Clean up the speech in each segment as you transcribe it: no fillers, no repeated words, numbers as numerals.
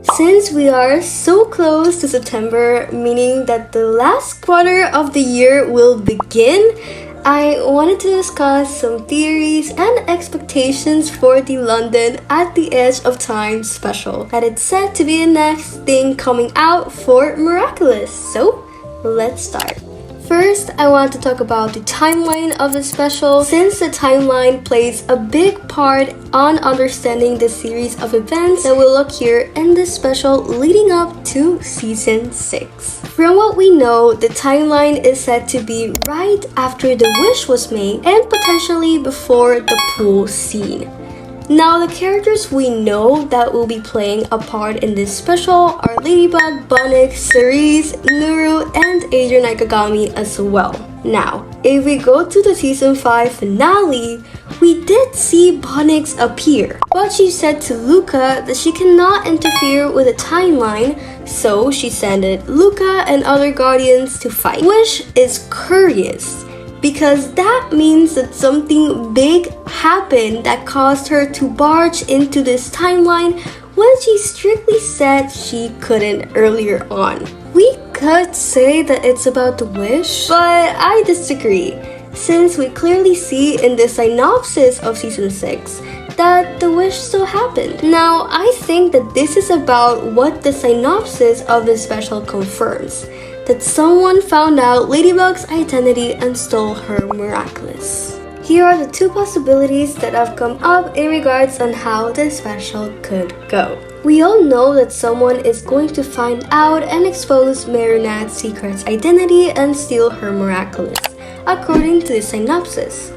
Since we are so close to September, meaning that the last quarter of the year will begin, I wanted to discuss some theories and expectations for the London at the Edge of Time special that it's said to be the next thing coming out for Miraculous. So, let's start. First, I want to talk about the timeline of the special, since the timeline plays a big part on understanding the series of events that will occur in this special leading up to season 6. From what we know, the timeline is said to be right after the wish was made and potentially before the pool scene. Now, the characters we know that will be playing a part in this special are Ladybug, Bunnick, Cerise, Nuru, and Adrian Ikegami as well. Now, if we go to the season 5 finale, we did see Bunnick appear, but she said to Luca that she cannot interfere with the timeline, so she sent Luca and other guardians to fight, which is curious, because that means that something big happened that caused her to barge into this timeline when she strictly said she couldn't earlier on. We could say that it's about the wish, but I disagree, since we clearly see in the synopsis of season 6 that the wish still happened. Now, I think that this is about what the synopsis of this special confirms, that someone found out Ladybug's identity and stole her Miraculous. Here are the two possibilities that have come up in regards on how this special could go. We all know that someone is going to find out and expose Marinette's secret identity and steal her Miraculous, according to the synopsis.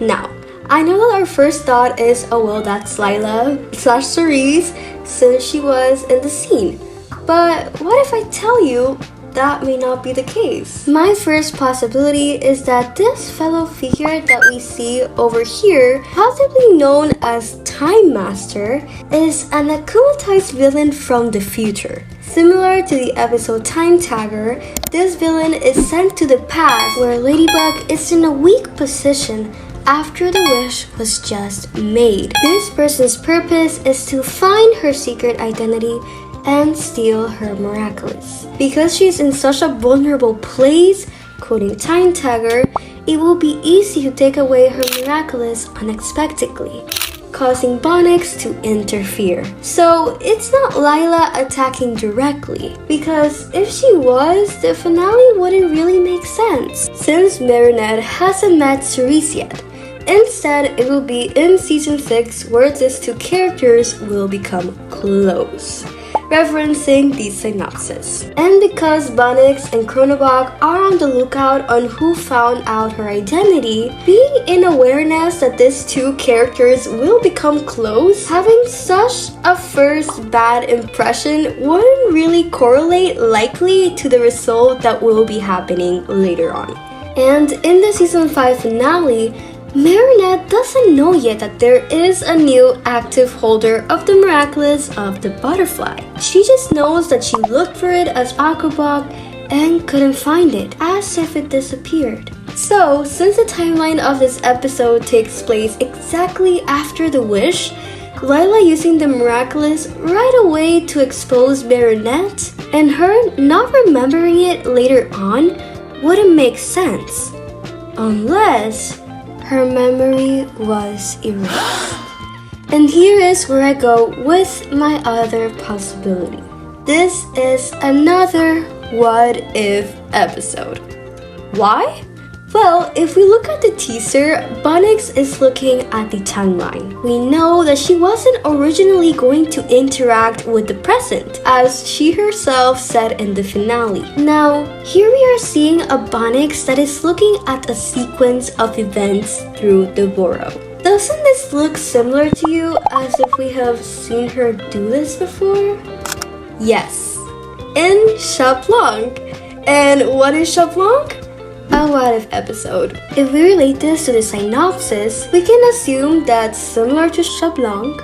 Now, I know that our first thought is, oh well, that's LILA/Cerise, since she was in the scene. But what if I tell you that may not be the case? My first possibility is that this fellow figure that we see over here, possibly known as Time Master, is an AKUMATIZE villain from the future. Similar to the episode Time Tagger, this villain is sent to the past where Ladybug is in a weak position after the wish was just made. This person's purpose is to find her secret identity and steal her Miraculous. Because she's in such a vulnerable place, quoting Time Tagger, it will be easy to take away her Miraculous unexpectedly, causing Bunnick to interfere. So it's not LILA attacking directly, because if she was, the finale wouldn't really make sense, since Marinette hasn't met Cerise yet. Instead, it will be in season 6 where these two characters will become close, referencing the synopsis. And because Bunnick and Chronobog are on the lookout on who found out her identity, being in awareness that these two characters will become close, having such a first bad impression wouldn't really correlate likely to the result that will be happening later on. And in the season 5 finale, Marinette doesn't know yet that there is a new active holder of the Miraculous of the butterfly. She just knows that she looked for it as Aquabog and couldn't find it, as if it disappeared. So, since the timeline of this episode takes place exactly after the wish, LILA using the Miraculous right away to expose Marinette, and her not remembering it later on wouldn't make sense, unless her memory was erased. And here is where I go with my other possibility. This is another what if episode. Why? Well, if we look at the teaser, Bunnick is looking at the timeline. We know that she wasn't originally going to interact with the present, as she herself said in the finale. Now, here we are seeing a Bunnick that is looking at a sequence of events through the burrow. Doesn't this look similar to you, as if we have seen her do this before? Yes, in Shaplong. And what is Shaplong? A what if episode. If we relate this to the synopsis, we can assume that similar to Shaplong,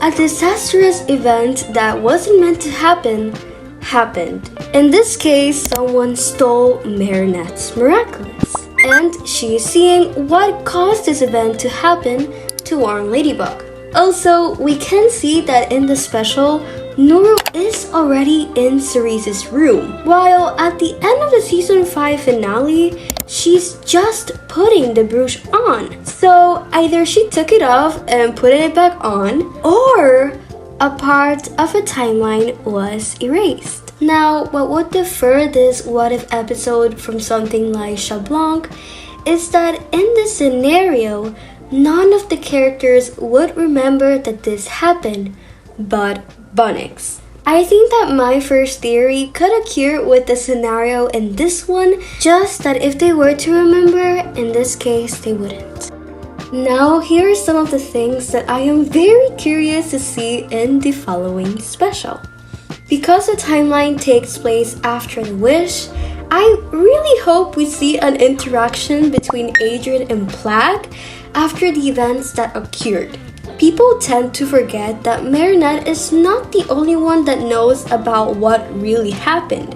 a disastrous event that wasn't meant to happen happened. In this case, someone stole Marinette's Miraculous, and she is seeing what caused this event to happen to warn Ladybug. Also, we can see that in the special, Nuru is already in Cerise's room, while at the end of the season 5 finale, she's just putting the brooch on. So either she took it off and put it back on, or a part of a timeline was erased. Now, what would differ this what if episode from something like Chat Blanc is that in this scenario, none of the characters would remember that this happened, but Bunnix. I think that my first theory could occur with the scenario in this one, just that if they were to remember, in this case they wouldn't. Now, here are some of the things that I am very curious to see in the following special. Because the timeline takes place after the wish, I really hope we see an interaction between Adrian and Plag after the events that occurred. People tend to forget that Marinette is not the only one that knows about what really happened,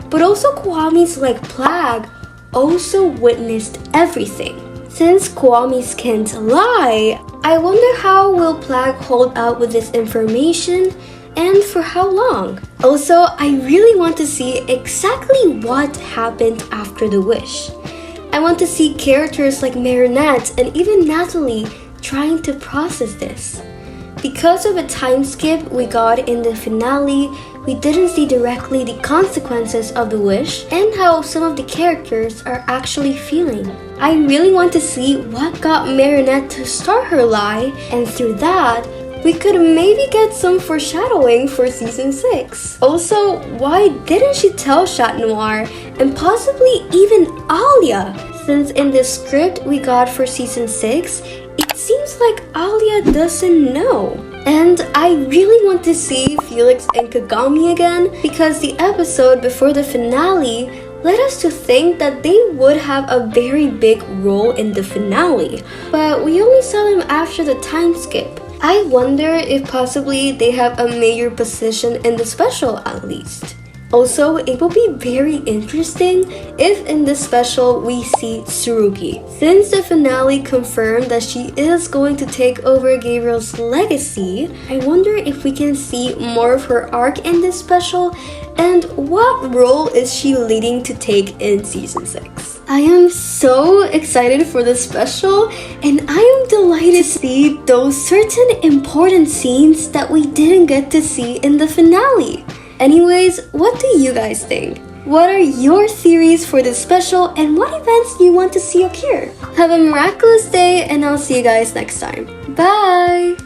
but also Kwamis like Plag also witnessed everything. Since Kwamis can't lie, I wonder how will Plag hold out with this information and for how long? Also, I really want to see exactly what happened after the wish. I want to see characters like Marinette and even Natalie trying to process this. Because of a time skip we got in the finale, we didn't see directly the consequences of the wish and how some of the characters are actually feeling. I really want to see what got Marinette to start her lie, and through that, we could maybe get some foreshadowing for season 6. Also, why didn't she tell Chat Noir and possibly even Alia? Since in the script we got for season 6, it seems like Alia doesn't know. And I really want to see Felix and Kagami again because the episode before the finale led us to think that they would have a very big role in the finale, but we only saw them after the time skip. I wonder if possibly they have a major position in the special at least. Also, it will be very interesting if in this special we see Tsurugi. Since the finale confirmed that she is going to take over Gabriel's legacy, I wonder if we can see more of her arc in this special and what role is she leading to take in season 6. I am so excited for this special and I am delighted to see those certain important scenes that we didn't get to see in the finale. Anyways, what do you guys think? What are your theories for this special and what events do you want to see occur? Have a miraculous day and I'll see you guys next time. Bye!